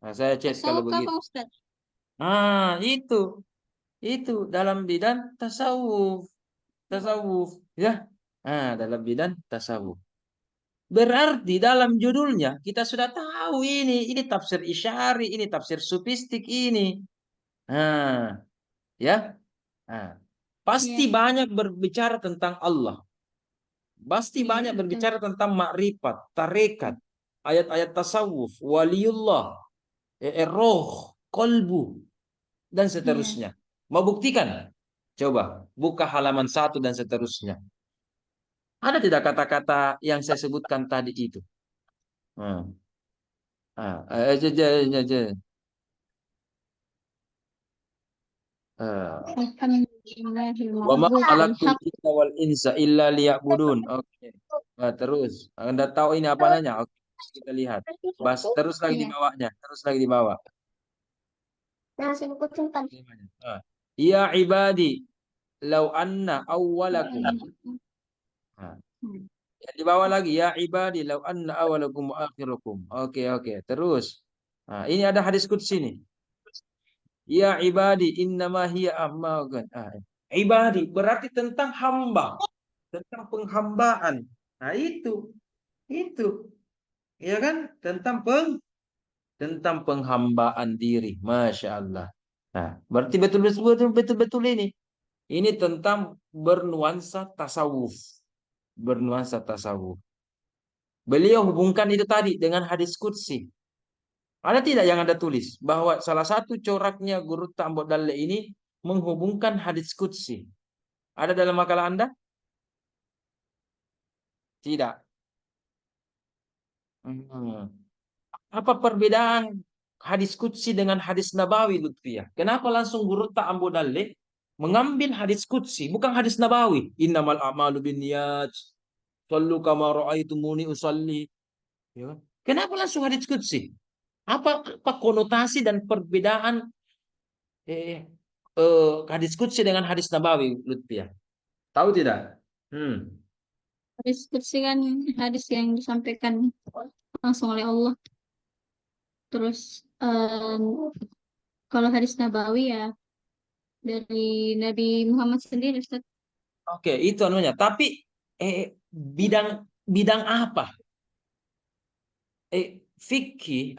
Nah, saya chat kalau Tasawuf apa begitu. Ustaz? Itu. Itu dalam bidang tasawuf. Tasawuf, ya. Dalam bidang tasawuf. Berarti dalam judulnya kita sudah tahu ini tafsir isyari, ini tafsir sufistik ini. Nah, ya. Nah, pasti Iya, banyak berbicara tentang Allah. Pasti iya banyak betul. berbicara tentang makrifat, tarekat, ayat-ayat tasawuf, waliullah, roh, kolbu, dan Iya. seterusnya. Mau buktikan? Coba buka halaman 1 dan seterusnya. Ada tidak kata-kata yang saya sebutkan tadi itu? Hmm. Ah, eh, je, je, je, je. Ah. Wa ma khalaqtul Alhamdulillahilmuwaffiq. jinna wal insa illa liya'budun. Oke. Terus. Anda tahu ini apa nanya? Oke, kita lihat. Terus lagi di Iya. bawahnya. Terus lagi di bawah. nasi buku simpan. Ah. Ya ibadi, lau anna awwalakum. Ah. Yang di bawah lagi ya ibadi, lau anna awwalakum wa akhirakum. Oke, oke. Terus. Ini ada hadis qudsi nih. Ya ibadi innama hiya ammakan. Ibadi berarti tentang hamba. tentang penghambaan. Nah, itu, ya kan? Tentang penghambaan diri. Masya Allah. Nah, berarti betul-betul ini. Ini tentang bernuansa tasawuf. Bernuansa tasawuf. Beliau hubungkan itu tadi dengan hadis qudsi. Ada tidak yang Anda tulis bahwa salah satu coraknya Guru Tambok Dalle ini menghubungkan hadis qudsi? Ada dalam makalah Anda? Tidak. Hmm. Apa perbedaan hadis qudsi dengan hadis nabawi, Lutfiyah? Kenapa langsung Guru Tambok Dalle mengambil hadis qudsi, bukan hadis nabawi? Innamal a'malu binniyat. Sallu kama ra'aitumuni usalli. Ya kan? Kenapa langsung hadis qudsi? Apa konotasi dan perbedaan hadis qudsi dengan hadis nabawi, Lutfiyah? Tahu tidak? Hadis qudsi kan hadis yang disampaikan langsung oleh Allah. Terus kalau hadis nabawi ya dari Nabi Muhammad sendiri, Ustaz. Oke, itu anunya. Tapi bidang bidang apa? Fikih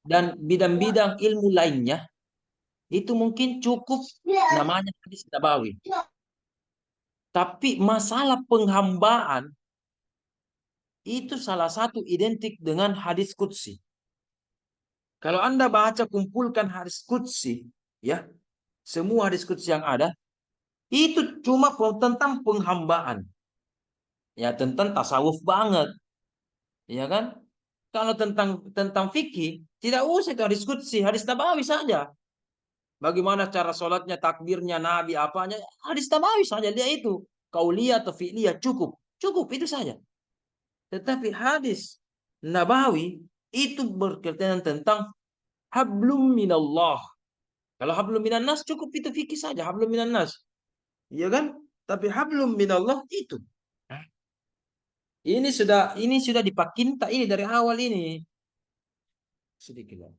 dan bidang-bidang ilmu lainnya itu mungkin cukup namanya hadis nabawi. Tapi masalah penghambaan itu salah satu identik dengan hadis qudsi. Kalau Anda baca kumpulkan hadis qudsi, ya, semua hadis qudsi yang ada, itu cuma tentang penghambaan. Ya, tentang tasawuf banget. Ya kan? Kalau tentang fikih, tidak usah itu hadis qudsi, hadis nabawi saja. Bagaimana cara sholatnya, takbirnya, nabi, apanya, hadis nabawi saja. Dia itu kauliyah atau fi'liyah, cukup. Cukup, itu saja. Tetapi hadis nabawi itu berkaitan tentang hablum minallah. Kalau hablum minannas cukup itu fikih saja, hablum minannas. Iya kan? Tapi hablum minallah itu. Hah? Ini sudah dipakinta ini dari awal ini. Sedikit.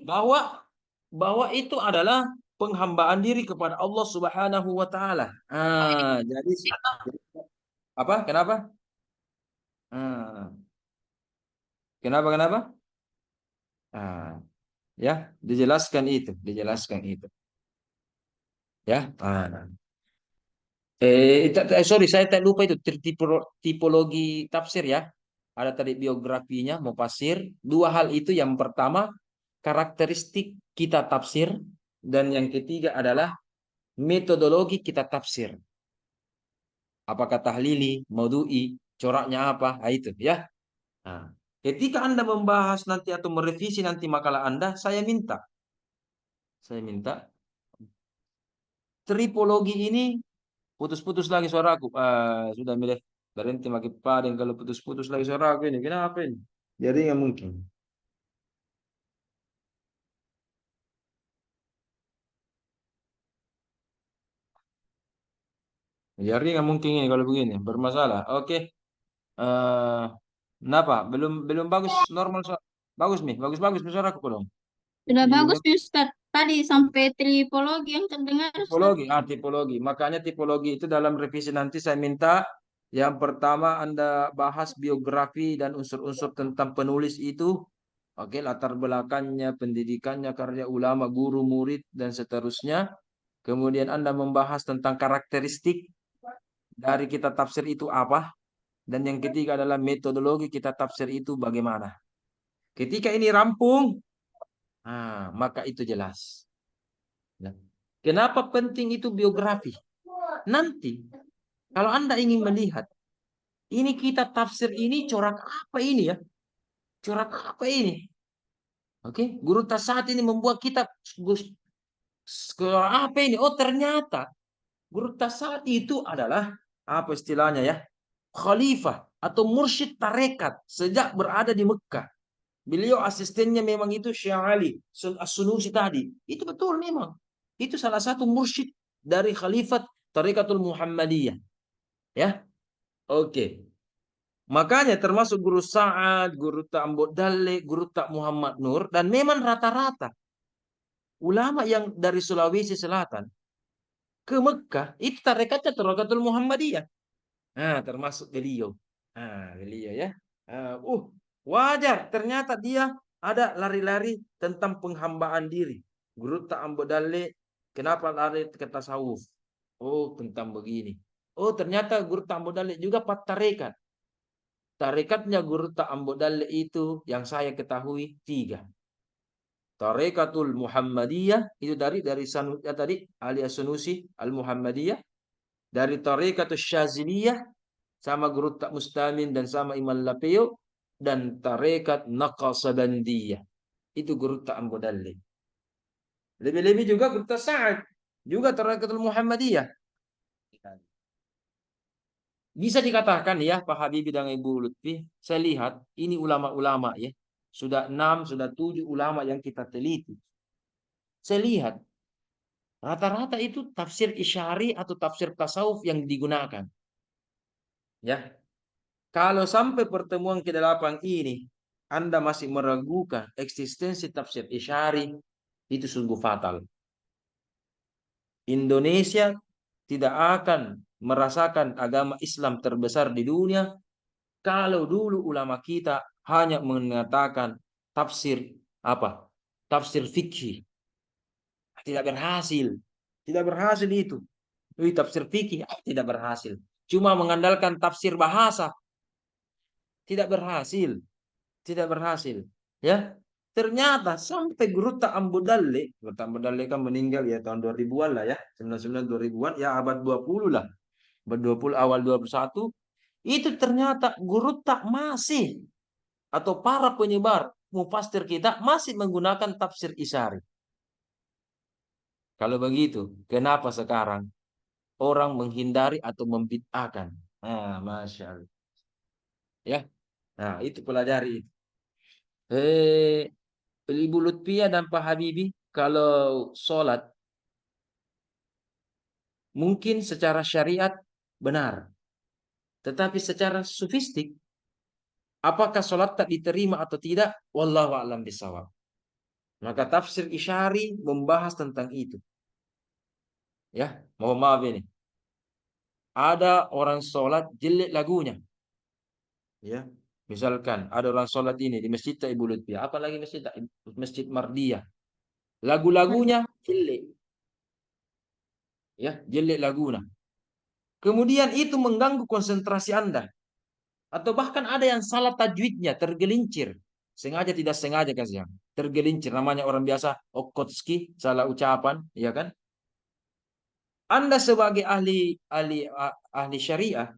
Bahwa itu adalah penghambaan diri kepada Allah Subhanahu wa taala. Jadi apa? Kenapa? Ah, kenapa? Ah, ya, dijelaskan itu. Ya. Sorry, saya tak lupa itu tipologi tafsir ya. Ada tadi biografinya, mufasir. Dua hal itu. Yang pertama, karakteristik kita tafsir. Dan yang ketiga adalah metodologi kita tafsir. Apakah tahlili, maudu'i, coraknya apa? Nah, itu ya. Nah, ketika Anda membahas nanti atau merevisi nanti makalah Anda, saya minta tripologi ini putus-putus lagi suaraku. Sudah milih berhenti makin paling kalau putus-putus lagi suaraku ini. Kenapa ini? Jadi nggak mungkin. Jadi nggak mungkin ini kalau begini. Bermasalah. Oke. Kenapa? Belum bagus normal bagus nih. Bagus suaraku dong. Sudah Iya. bagus nih, Ustaz. Tadi sampai tripologi yang terdengar, Ustaz. Tipologi. Makanya tipologi itu dalam revisi nanti saya minta yang pertama Anda bahas biografi dan unsur-unsur tentang penulis itu. Oke, latar belakangnya, pendidikannya, karya ulama, guru, murid, dan seterusnya. Kemudian Anda membahas tentang karakteristik dari kitab tafsir itu apa. Dan yang ketiga adalah metodologi kitab tafsir itu bagaimana. Ketika ini rampung, maka itu jelas. Nah, kenapa penting itu biografi? Nanti, kalau Anda ingin melihat, ini kitab tafsir ini corak apa ini ya? Corak apa ini? Oke, Guru Tasawuf ini membuat kitab apa ini? Oh, ternyata Guru Tasawuf itu adalah apa istilahnya ya? Khalifah atau mursyid tarekat sejak berada di Mekah. Beliau asistennya memang itu Syekh Ali As-Sunusi tadi. Itu betul memang. Itu salah satu mursyid dari Khalifat Tarekatul Muhammadiyah. Ya. Oke. Makanya termasuk Guru Sa'ad, Guru Tak Mbok Dalle, Guru Tak Muhammad Nur dan memang rata-rata ulama yang dari Sulawesi Selatan ke Mekah, itu tarekatnya Tarekatul Muhammadiyah. Nah, termasuk beliau. Nah, beliau ya. Wajar. Ternyata dia ada lari-lari tentang penghambaan diri. Guru tak ambo dale, kenapa lari ke tasawuf? Oh, tentang begini. Oh, ternyata guru tak ambo dale juga pat tarekat. Tarekatnya guru tak ambo dale itu yang saya ketahui 3. Tarekatul Muhammadiyah itu dari tadi alias Sunusi Al-Muhammadiyah, dari Tarekatul Syaziliyah sama guru tak Mustamin dan sama Imam Lapeo, dan tarekat Naqasabandiyah itu guru tak Ambodalli. Lebih-lebih juga guru tak Sa'ad juga tarekatul Muhammadiyah. Bisa dikatakan ya Pak Habibie dan Ibu Lutfi, saya lihat ini ulama-ulama ya. Sudah 6, sudah 7 ulama yang kita teliti. Saya lihat rata-rata itu tafsir isyari atau tafsir tasawuf yang digunakan. Ya, kalau sampai pertemuan ke-8 ini Anda masih meragukan eksistensi tafsir isyari, itu sungguh fatal. Indonesia tidak akan merasakan agama Islam terbesar di dunia kalau dulu ulama kita hanya mengatakan tafsir apa? Tafsir fikih. Tidak berhasil. Tidak berhasil itu. Tafsir fikih tidak berhasil. Cuma mengandalkan tafsir bahasa. Tidak berhasil. Tidak berhasil. Ya. Ternyata sampai guru tak Ambudalle kan meninggal ya tahun 2000-an lah ya. 99 2000-an ya abad 20 lah. Abad 20 awal 21 itu ternyata guru tak masih atau para penyebar mufasir kita masih menggunakan tafsir isyari. Kalau begitu, kenapa sekarang orang menghindari atau membid'ahkan? Nah, Masya Allah. Ya, nah itu pelajari itu. Ibu Lutfia dan Pak Habibie, kalau sholat mungkin secara syariat benar, tetapi secara sufistik, apakah sholat tak diterima atau tidak? Wallahu a'lam bishawab. Maka tafsir isyari membahas tentang itu. Ya, mohon maaf ini. Ada orang sholat jelek lagunya. Ya, misalkan ada orang sholat ini di masjid Ibu Lutfia, apalagi masjid Mardiyah. Lagu-lagunya jelek. Ya, jelek lagunya. Kemudian itu mengganggu konsentrasi Anda. Atau bahkan ada yang salah tajwidnya, tergelincir. Sengaja tidak sengaja kan yang tergelincir. Namanya orang biasa Okotski, salah ucapan, ya kan? Anda sebagai ahli syariah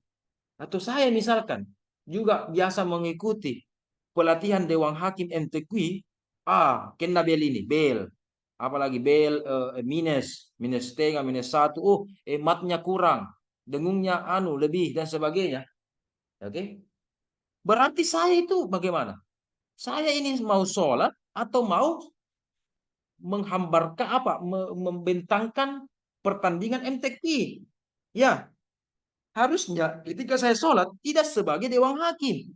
atau saya misalkan juga biasa mengikuti pelatihan Dewan Hakim MTQ, kena bel ini, bel. Apalagi bel minus setengah, minus 1. Matnya kurang, dengungnya lebih dan sebagainya. Oke. Berarti saya itu bagaimana? Saya ini mau sholat atau mau menghambarkan membentangkan pertandingan MTQ. Ya, harusnya ketika saya sholat tidak sebagai dewan hakim.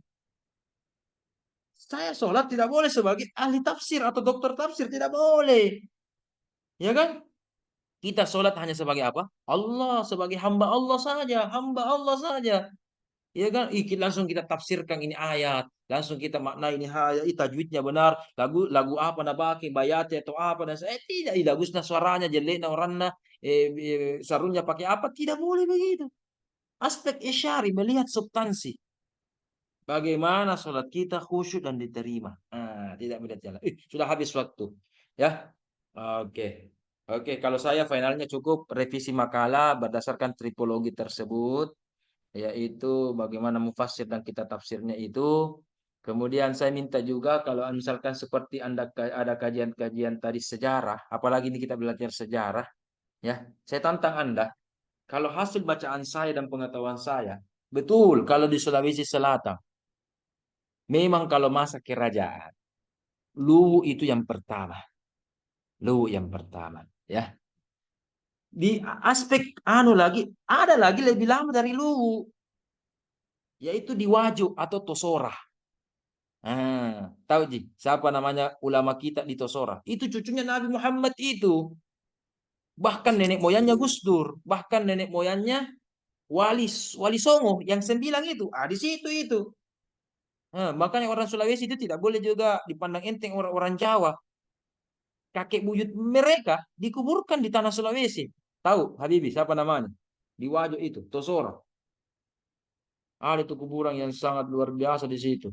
Saya sholat tidak boleh sebagai ahli tafsir atau dokter tafsir, tidak boleh. Ya kan? Kita sholat hanya sebagai apa? Allah, sebagai hamba Allah saja, hamba Allah saja. Ya kan? Langsung kita tafsirkan ini ayat, langsung kita maknai ini ayat, tajwidnya benar, lagu apa nak pakai, bayati atau apa dan tidak, bagusnya suaranya jelek orangnya, sarungnya pakai apa, tidak boleh begitu. Aspek isyari melihat substansi. Bagaimana sholat kita khusyuk dan diterima. Tidak melihat jalan. Sudah habis waktu. Ya. Oke. Oke, kalau saya finalnya cukup revisi makalah berdasarkan tripologi tersebut, yaitu bagaimana mufassir dan kita tafsirnya itu. Kemudian saya minta juga kalau misalkan seperti Anda ada kajian-kajian tadi sejarah, apalagi ini kita belajar sejarah, ya. Saya tantang Anda, kalau hasil bacaan saya dan pengetahuan saya, betul kalau di Sulawesi Selatan, memang kalau masa kerajaan, Luwu itu yang pertama. Luwu yang pertama, ya. Di aspek lagi, ada lagi lebih lama dari Luwu, yaitu di Wajo atau Tosorah. Tahu Ji, siapa namanya ulama kita di Tosora? Itu cucunya Nabi Muhammad itu. Bahkan nenek moyangnya Gus Dur, bahkan nenek moyangnya Wali Wali Songo yang 9 itu. Di situ itu. Makanya orang Sulawesi itu tidak boleh juga dipandang enteng orang-orang Jawa. Kakek buyut mereka dikuburkan di tanah Sulawesi. Tahu Habibi siapa namanya? Di Wajo itu, Tosora. Ada itu kuburan yang sangat luar biasa di situ.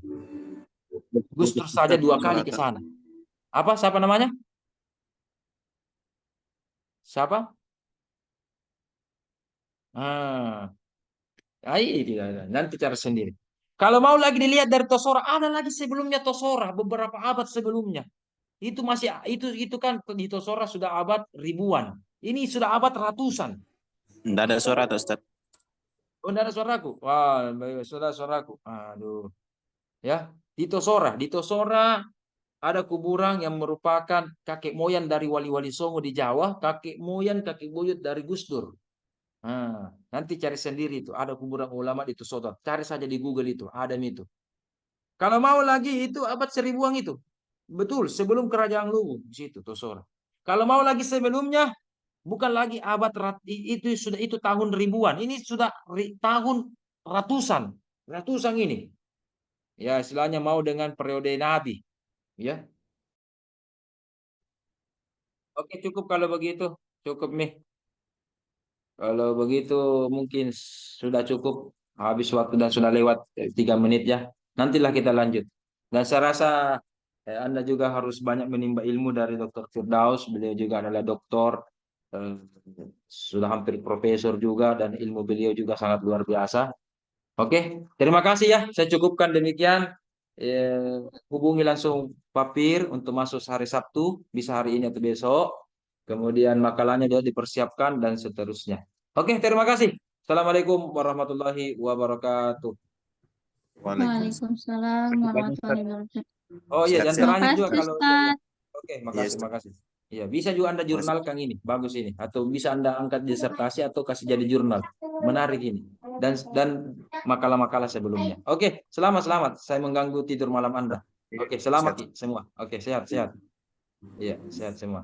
Gus Dur saja 2 kali ke sana. Apa? Siapa namanya? Siapa? Ah, tidak. Nanti cara sendiri. Kalau mau lagi dilihat dari Tosora, ada lagi sebelumnya Tosora, beberapa abad sebelumnya. Itu masih itu kan di Tosora sudah abad ribuan. Ini sudah abad ratusan. Tidak ada suara tuh Ustaz. Oh, enggak ada suaraku. Wah, sudah suaraku. Aduh. Ya, di Tosora ada kuburan yang merupakan kakek moyang dari wali-wali Songo di Jawa, kakek moyang, kakek buyut dari Gus Dur. Nanti cari sendiri itu, ada kuburan ulama di Tosora. Cari saja di Google itu, ada itu. Kalau mau lagi itu abad seribuan itu. Betul, sebelum kerajaan Luwu di situ Tosora. Kalau mau lagi sebelumnya, bukan lagi itu sudah itu tahun ribuan. Ini sudah tahun ratusan, ratusan ini. Ya, istilahnya mau dengan periode Nabi, ya. Oke, cukup kalau begitu. Cukup nih. Kalau begitu mungkin sudah cukup. Habis waktu dan sudah lewat 3 menit ya. Nantilah kita lanjut. Dan saya rasa Anda juga harus banyak menimba ilmu dari Dr. Firdaus. Beliau juga adalah doktor. eh, Sudah hampir profesor juga. Dan ilmu beliau juga sangat luar biasa. Oke, terima kasih ya. Saya cukupkan demikian. Hubungi langsung Pak Pir untuk masuk hari Sabtu. Bisa hari ini atau besok. Kemudian makalahnya dia dipersiapkan dan seterusnya. Oke, terima kasih. Assalamualaikum warahmatullahi wabarakatuh. Waalaikumsalam warahmatullahi wabarakatuh. Oh iya, jangan Siap-siap. terlanjut juga Makasih, kalau Ustaz. Oke, Iya, makasih, Ustaz. makasih. Iya, bisa juga Anda jurnalkan ini, bagus ini, atau bisa Anda angkat disertasi atau kasih jadi jurnal, menarik ini, dan makalah-makalah sebelumnya. Oke, selamat. Saya mengganggu tidur malam Anda. Oke, selamat Siap. semua. Oke, sehat. Iya, sehat semua.